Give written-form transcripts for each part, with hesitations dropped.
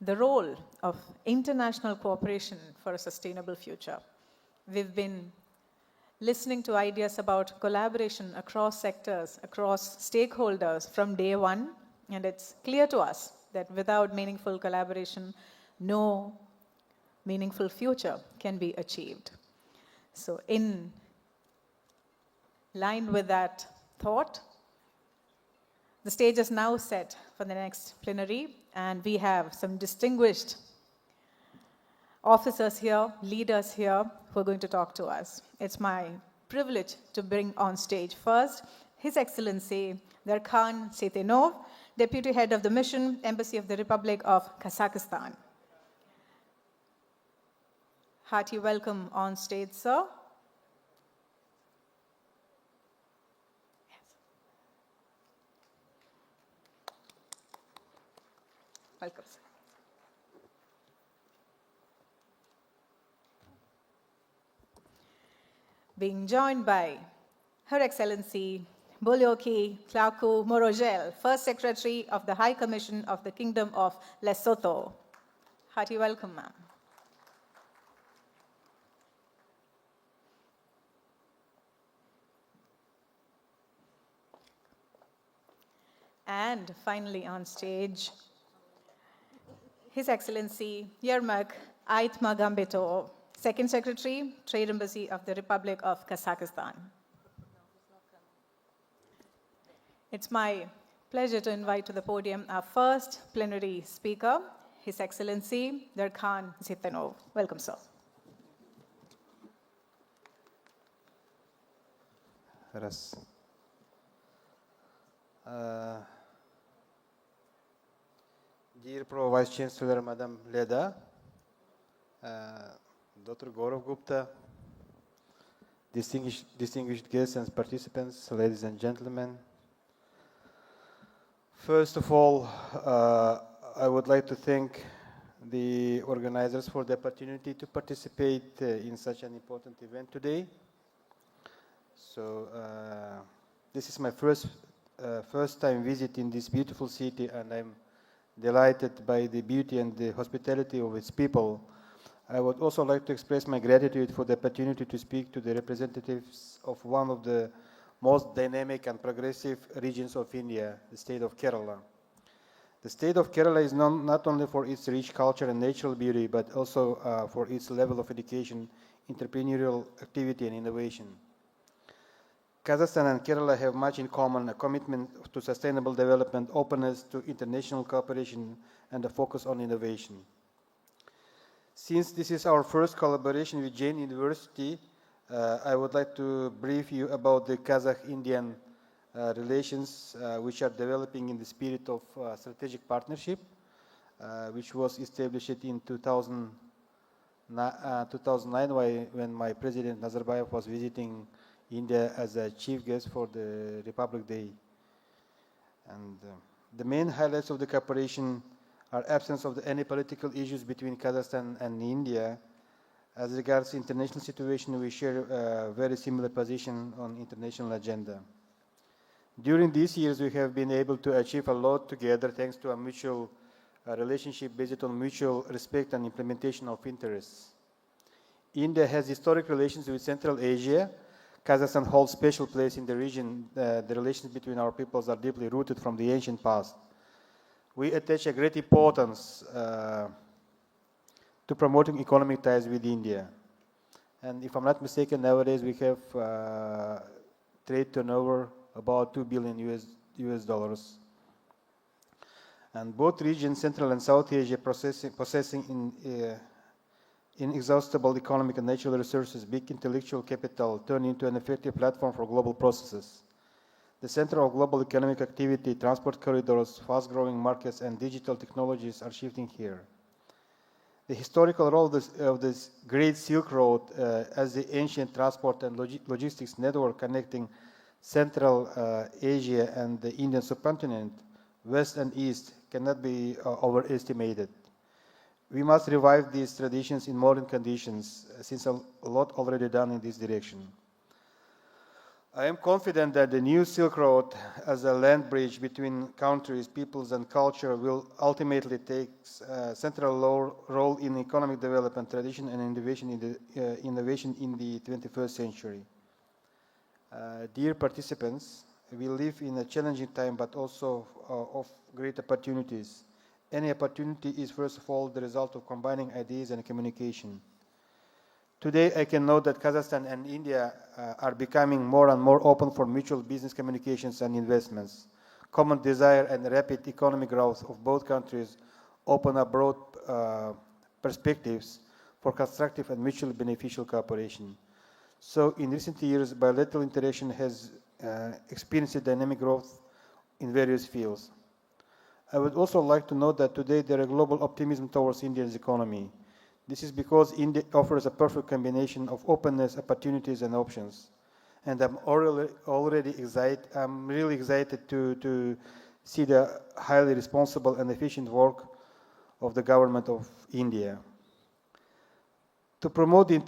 the role of international cooperation for a sustainable future. We've been listening to ideas about collaboration across sectors, across stakeholders from day one, and it's clear to us that without meaningful collaboration, no meaningful future can be achieved. So in line with that thought, the stage is now set for the next plenary, and we have some distinguished officers here, leaders here, who are going to talk to us. It's my privilege to bring on stage first His Excellency Darkhan Seitenov, Deputy Head of the Mission, Embassy of the Republic of Kazakhstan. Hearty welcome on stage, sir. Welcome, sir. Being joined by Her Excellency Bohloeki Tlhaku Morojele, First Secretary of the High Commission of the Kingdom of Lesotho. Hearty welcome, ma'am. And finally on stage, His Excellency Yermek Aitmagambetov, Second Secretary, Trade Embassy of the Republic of Kazakhstan. It's my pleasure to invite to the podium our first plenary speaker, His Excellency Darkhan Seitenov. Welcome, sir. Dear Pro Vice Chancellor, Madam Leda, Dr. Gaurav Gupta, distinguished guests and participants, ladies and gentlemen. First of all, I would like to thank the organizers for the opportunity to participate in such an important event today. So this is my first time visit in this beautiful city, and I'm delighted by the beauty and the hospitality of its people. I would also like to express my gratitude for the opportunity to speak to the representatives of one of the most dynamic and progressive regions of India, the state of Kerala. The state of Kerala is known not only for its rich culture and natural beauty, but also for its level of education, entrepreneurial activity, and innovation. Kazakhstan and Kerala have much in common: a commitment to sustainable development, openness to international cooperation, and a focus on innovation. Since this is our first collaboration with Jain University, I would like to brief you about the Kazakh-Indian relations which are developing in the spirit of strategic partnership, which was established in 2009 when my President Nazarbayev was visiting India as a chief guest for the Republic Day. And the main highlights of the cooperation are absence of any political issues between Kazakhstan and India. As regards international situation, we share a very similar position on international agenda. During these years, we have been able to achieve a lot together thanks to a mutual relationship based on mutual respect and implementation of interests. India has historic relations with Central Asia. Kazakhstan holds special place in the region. The relations between our peoples are deeply rooted from the ancient past. We attach a great importance to promoting economic ties with India. And if I'm not mistaken, nowadays we have trade turnover about $2 billion US dollars. And both regions, Central and South Asia, possessing inexhaustible economic and natural resources, big intellectual capital, turn into an effective platform for global processes. The center of global economic activity, transport corridors, fast-growing markets, and digital technologies are shifting here. The historical role of this Great Silk Road as the ancient transport and logistics network connecting Central Asia and the Indian subcontinent, West and East, cannot be overestimated. We must revive these traditions in modern conditions, since a lot already done in this direction. I am confident that the new Silk Road as a land bridge between countries, peoples, and culture will ultimately take a central role in economic development, tradition, and innovation in the 21st century. Dear participants, we live in a challenging time, but also of great opportunities. Any opportunity is, first of all, the result of combining ideas and communication. Today, I can note that Kazakhstan and India are becoming more and more open for mutual business communications and investments. Common desire and rapid economic growth of both countries open up broad perspectives for constructive and mutually beneficial cooperation. So, in recent years, bilateral interaction has experienced dynamic growth in various fields. I would also like to note that today there is global optimism towards India's economy. This is because India offers a perfect combination of openness, opportunities, and options. And I'm already excited. I'm really excited to see the highly responsible and efficient work of the government of India. To promote the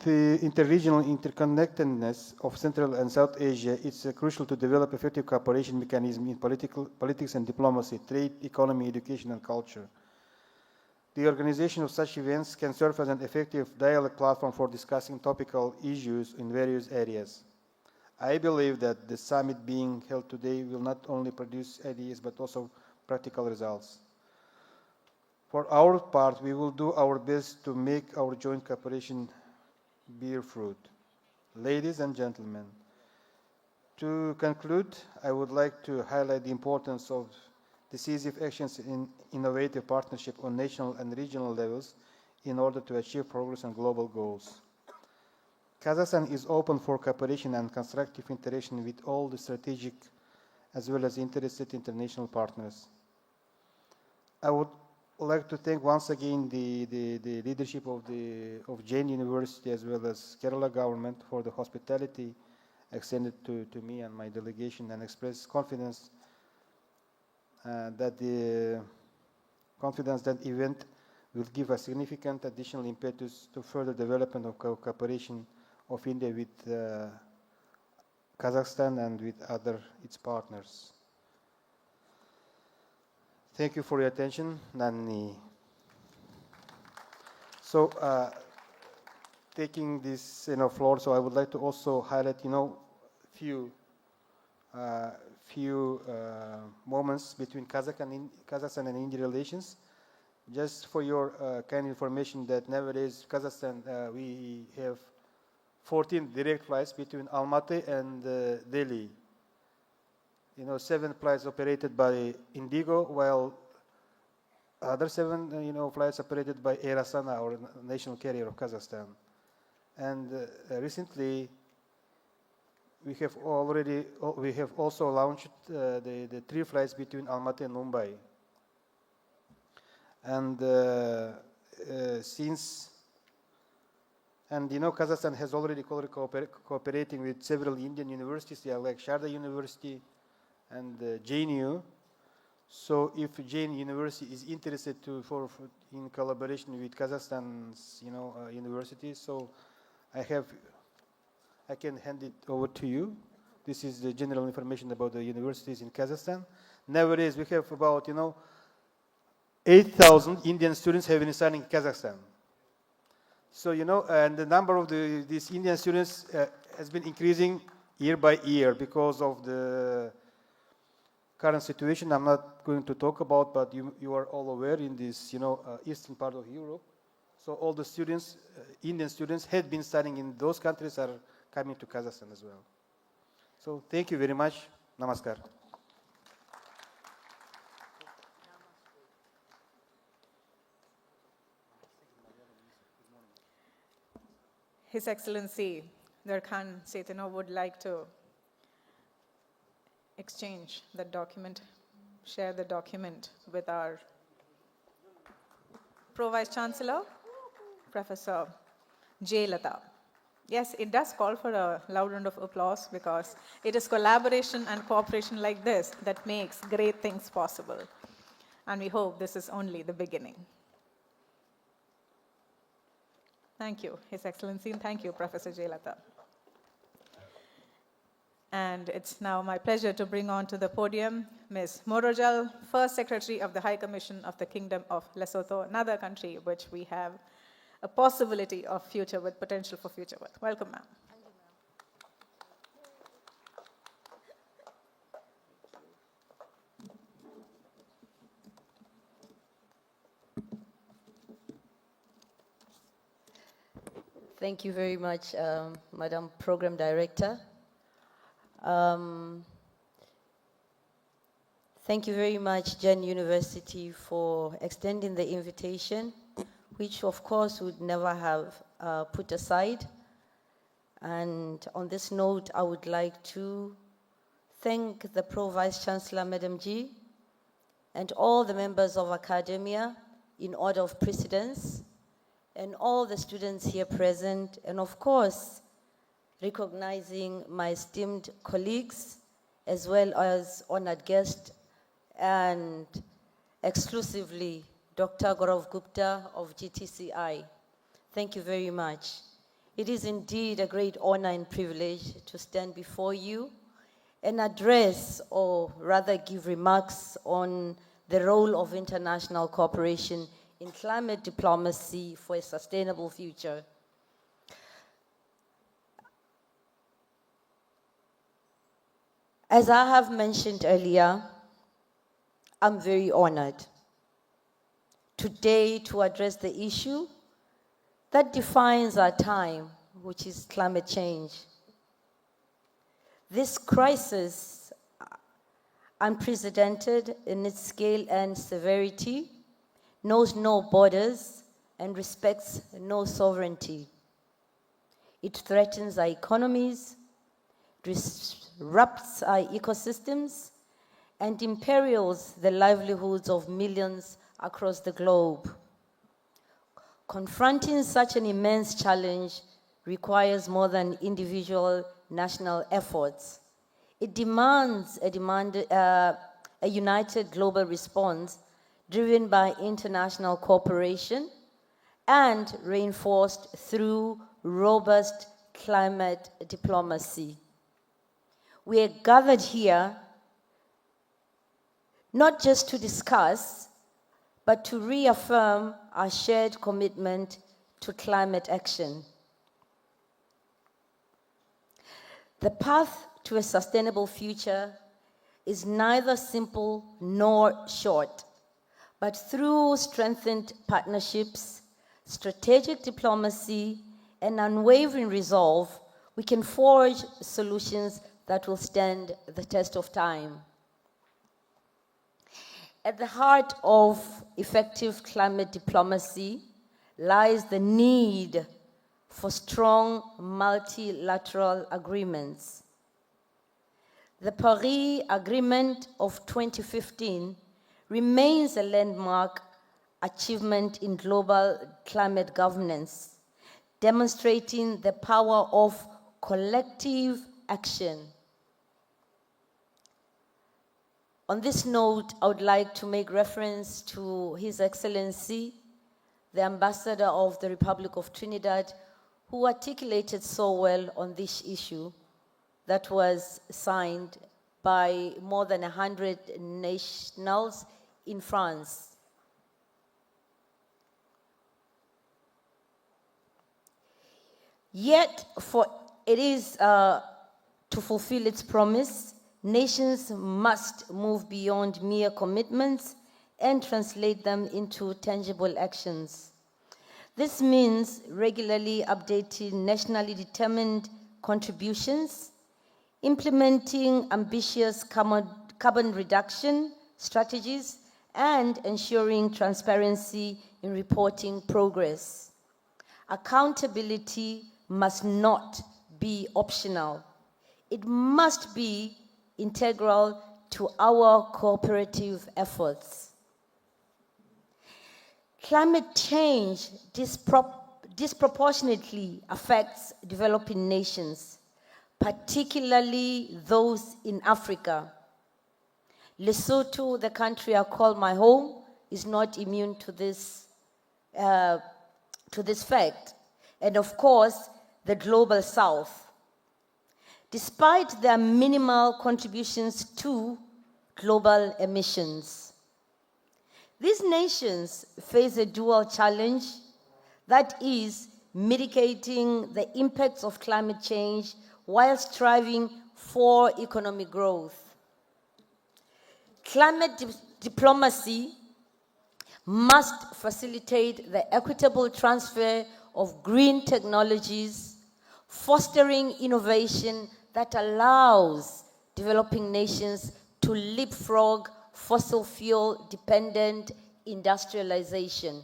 interregional interconnectedness of Central and South Asia, it's crucial to develop effective cooperation mechanisms in politics and diplomacy, trade, economy, education, and culture. The organization of such events can serve as an effective dialogue platform for discussing topical issues in various areas. I believe that the summit being held today will not only produce ideas but also practical results. For our part, we will do our best to make our joint cooperation bear fruit. Ladies and gentlemen, to conclude, I would like to highlight the importance of decisive actions in innovative partnership on national and regional levels in order to achieve progress on global goals. Kazakhstan is open for cooperation and constructive interaction with all the strategic as well as interested international partners. I would like to thank once again the leadership of Jain University as well as Kerala government for the hospitality extended to me and my delegation, and express confidence that the event will give a significant additional impetus to further development of cooperation of India with Kazakhstan and with its partners. Thank you for your attention. Nani. So, taking this floor, so I would like to also highlight few moments between Kazakhstan and India relations. Just for your kind information, that nowadays Kazakhstan we have 14 direct flights between Almaty and Delhi. 7 flights operated by Indigo, while other 7 flights operated by Air Astana, or national carrier of Kazakhstan. And recently, we have also launched the 3 flights between Almaty and Mumbai. And Kazakhstan has already cooperating with several Indian universities, like Sharda University and JNU. So, if Jain University is interested in collaboration with Kazakhstan's universities, so I can hand it over to you. This is the general information about the universities in Kazakhstan. Nowadays, we have about 8,000 Indian students have been studying in Kazakhstan. So and the number of these Indian students has been increasing year by year because of the current situation. I'm not going to talk about, but you are all aware in this eastern part of Europe. So all the students, Indian students, had been studying in those countries are coming to Kazakhstan as well. So thank you very much. Namaskar. His Excellency Darkhan Seitenov would like to exchange the document, share the document with our Pro-Vice Chancellor, Professor J. Lata. Yes, it does call for a loud round of applause, because it is collaboration and cooperation like this that makes great things possible. And we hope this is only the beginning. Thank you, His Excellency, and thank you, Professor J. Lata. And it's now my pleasure to bring on to the podium Ms. Morojele, First Secretary of the High Commission of the Kingdom of Lesotho, another country which we have a possibility of future with, potential for future with. Welcome, ma'am. Thank you very much, Madam Program Director. Thank you very much, Jen University, for extending the invitation, which of course would never have put aside. And on this note, I would like to thank the Pro-Vice Chancellor, Madam G, and all the members of academia in order of precedence, and all the students here present, and of course, recognizing my esteemed colleagues, as well as honored guest, and exclusively Dr. Gaurav Gupta of GTCI. Thank you very much. It is indeed a great honor and privilege to stand before you and address, or rather give remarks on the role of international cooperation in climate diplomacy for a sustainable future. As I have mentioned earlier, I'm very honored today to address the issue that defines our time, which is climate change. This crisis, unprecedented in its scale and severity, knows no borders and respects no sovereignty. It threatens our economies, disrupts our ecosystems, and imperils the livelihoods of millions across the globe. Confronting such an immense challenge requires more than individual national efforts. It demands a united global response driven by international cooperation and reinforced through robust climate diplomacy. We are gathered here not just to discuss, but to reaffirm our shared commitment to climate action. The path to a sustainable future is neither simple nor short, but through strengthened partnerships, strategic diplomacy, and unwavering resolve, we can forge solutions that will stand the test of time. At the heart of effective climate diplomacy lies the need for strong multilateral agreements. The Paris Agreement of 2015 remains a landmark achievement in global climate governance, demonstrating the power of collective action. On this note, I would like to make reference to His Excellency, the Ambassador of the Republic of Trinidad, who articulated so well on this issue that was signed by more than 100 nationals in France. Yet, for it is to fulfill its promise, nations must move beyond mere commitments and translate them into tangible actions. This means regularly updating nationally determined contributions, implementing ambitious carbon reduction strategies, and ensuring transparency in reporting progress. Accountability must not be optional. It must be integral to our cooperative efforts. Climate change disproportionately affects developing nations, particularly those in Africa. Lesotho, the country I call my home, is not immune to this fact. And of course, the global south. despite their minimal contributions to global emissions. These nations face a dual challenge, that is, mitigating the impacts of climate change while striving for economic growth. Climate diplomacy must facilitate the equitable transfer of green technologies, fostering innovation that allows developing nations to leapfrog fossil fuel dependent industrialization.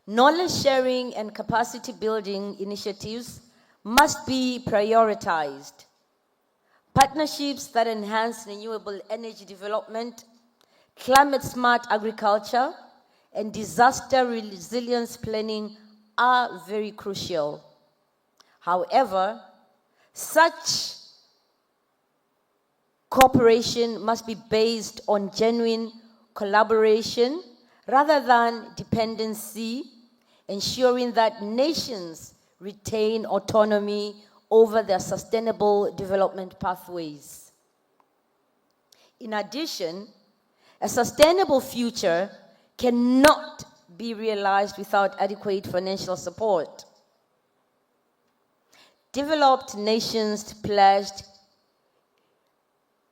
Knowledge sharing and capacity building initiatives must be prioritized. Partnerships that enhance renewable energy development, climate-smart agriculture, and disaster resilience planning are very crucial. However, such cooperation must be based on genuine collaboration rather than dependency, ensuring that nations retain autonomy over their sustainable development pathways. In addition, a sustainable future cannot be realized without adequate financial support. Developed nations pledged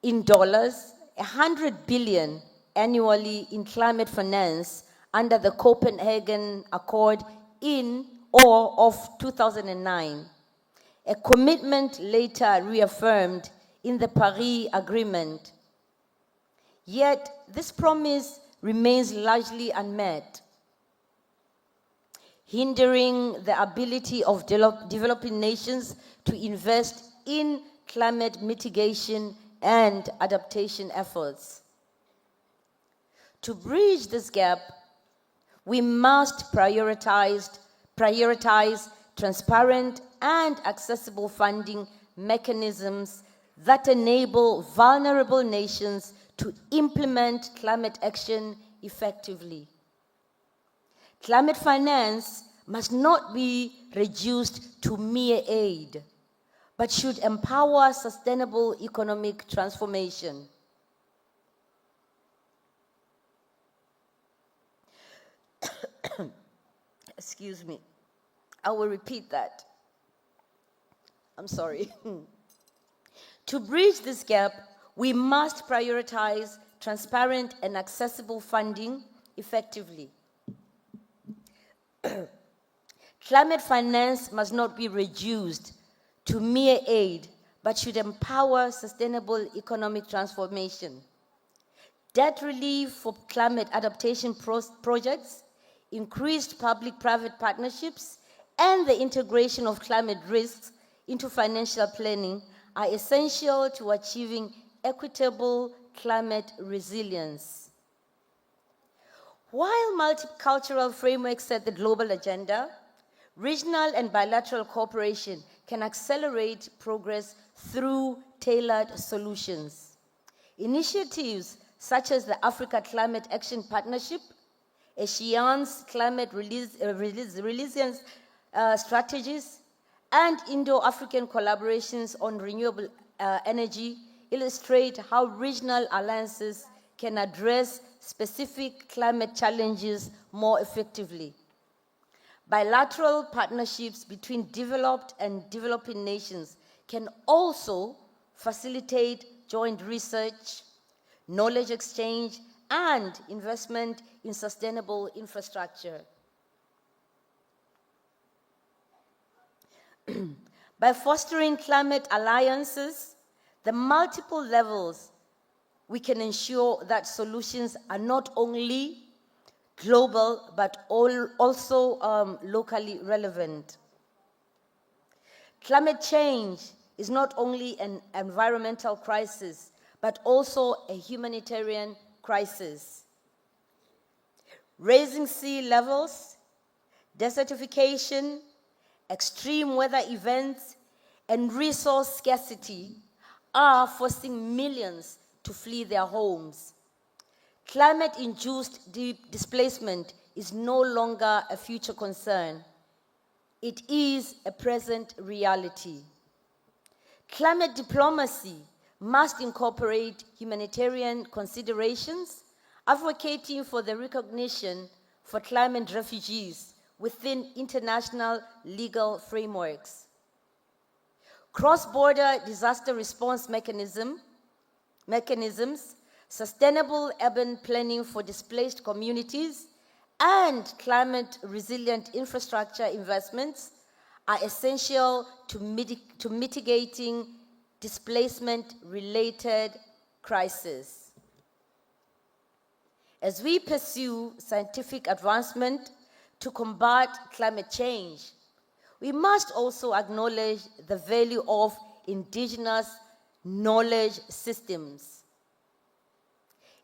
in dollars 100 billion annually in climate finance under the Copenhagen Accord in or of 2009, a commitment later reaffirmed in the Paris Agreement. Yet, this promise remains largely unmet, hindering the ability of developing nations to invest in climate mitigation and adaptation efforts. To bridge this gap, we must prioritize transparent and accessible funding mechanisms that enable vulnerable nations to implement climate action effectively. Climate finance must not be reduced to mere aid, but should empower sustainable economic transformation. Excuse me. I will repeat that. I'm sorry. To bridge this gap, we must prioritize transparent and accessible funding effectively. Climate finance must not be reduced to mere aid, but should empower sustainable economic transformation. Debt relief for climate adaptation projects, increased public-private partnerships, and the integration of climate risks into financial planning are essential to achieving equitable climate resilience. While multicultural frameworks set the global agenda, regional and bilateral cooperation can accelerate progress through tailored solutions. Initiatives such as the Africa Climate Action Partnership, ASEAN's climate resilience strategies, and Indo-African collaborations on renewable energy illustrate how regional alliances can address specific climate challenges more effectively. Bilateral partnerships between developed and developing nations can also facilitate joint research, knowledge exchange, and investment in sustainable infrastructure. By fostering climate alliances, the multiple levels, we can ensure that solutions are not only global, but also locally relevant. Climate change is not only an environmental crisis, but also a humanitarian crisis. Rising sea levels, desertification, extreme weather events, and resource scarcity are forcing millions to flee their homes. Climate-induced displacement is no longer a future concern. It is a present reality. Climate diplomacy must incorporate humanitarian considerations, advocating for the recognition for climate refugees within international legal frameworks. Cross-border disaster response mechanisms, sustainable urban planning for displaced communities, and climate-resilient infrastructure investments are essential to mitigating displacement-related crises. As we pursue scientific advancement to combat climate change, we must also acknowledge the value of indigenous knowledge systems.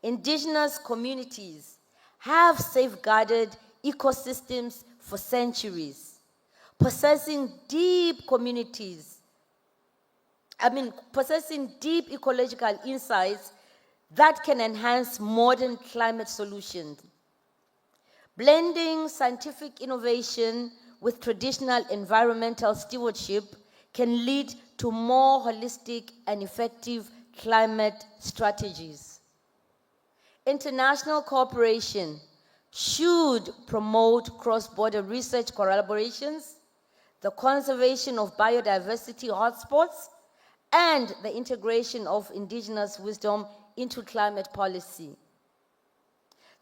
Indigenous communities have safeguarded ecosystems for centuries, possessing deep ecological insights that can enhance modern climate solutions. Blending scientific innovation with traditional environmental stewardship can lead to more holistic and effective climate strategies. International cooperation should promote cross-border research collaborations, the conservation of biodiversity hotspots, and the integration of indigenous wisdom into climate policy.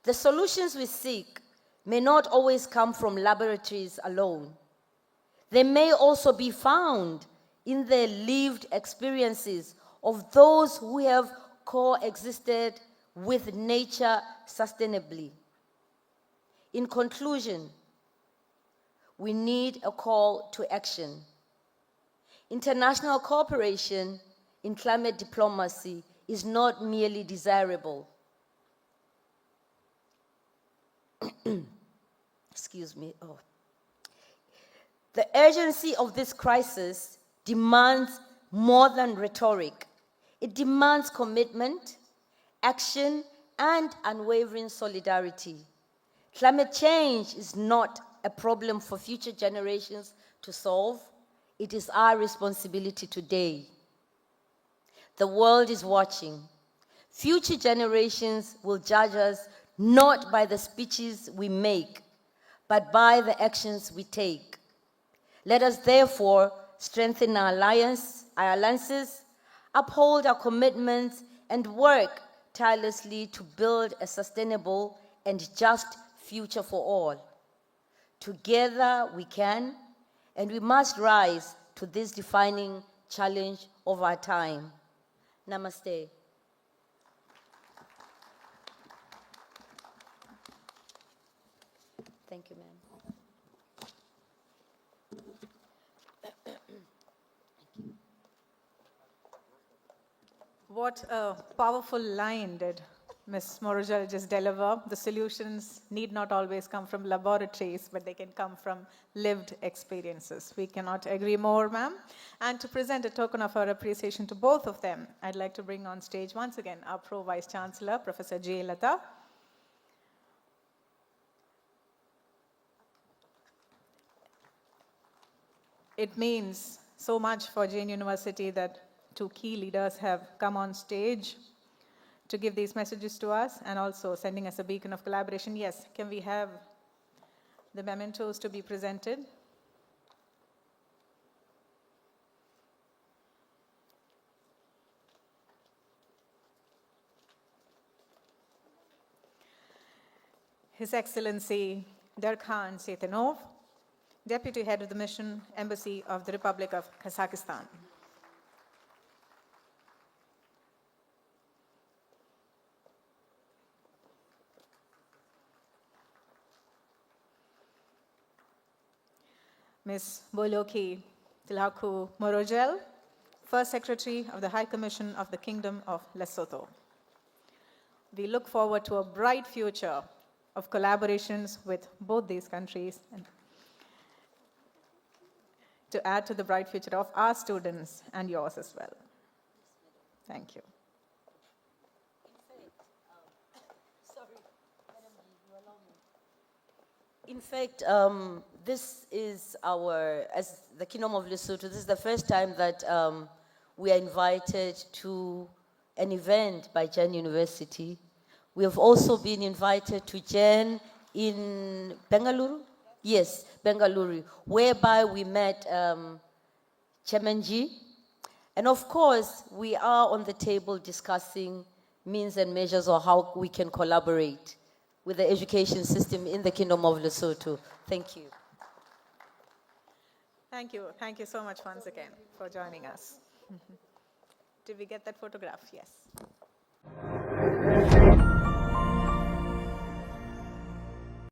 The solutions we seek may not always come from laboratories alone. They may also be found in the lived experiences of those who have coexisted with nature sustainably. In conclusion, we need a call to action. International cooperation in climate diplomacy is not merely desirable. Excuse me. Oh. The urgency of this crisis demands more than rhetoric. It demands commitment, action, and unwavering solidarity. Climate change is not a problem for future generations to solve. It is our responsibility today. The world is watching. Future generations will judge us not by the speeches we make, but by the actions we take. Let us therefore strengthen our alliances, uphold our commitments, and work tirelessly to build a sustainable and just future for all. Together we can, and we must rise to this defining challenge of our time. Namaste. Thank you, ma'am. What a powerful line did Ms. Morojele just deliver. The solutions need not always come from laboratories, but they can come from lived experiences. We cannot agree more, ma'am. And to present a token of our appreciation to both of them, I'd like to bring on stage once again our Pro Vice Chancellor, Professor J. Lata. It means so much for Jain University that two key leaders have come on stage to give these messages to us and also sending us a beacon of collaboration. Yes, can we have the mementos to be presented? His Excellency Darkhan Seitenov, Deputy Head of the Mission, Embassy of the Republic of Kazakhstan. Ms. Bohloeki Tlhaku Morojele, First Secretary of the High Commission of the Kingdom of Lesotho. We look forward to a bright future of collaborations with both these countries and to add to the bright future of our students and yours as well. Thank you. In fact, this is as the Kingdom of Lesotho, this is the first time that we are invited to an event by Jan University. We have also been invited to Jan in Bengaluru? Yes, Bengaluru, whereby we met Chairman G. And of course, we are on the table discussing means and measures of how we can collaborate with the education system in the Kingdom of Lesotho. Thank you. Thank you. Thank you so much once again for joining us. Did we get that photograph? Yes.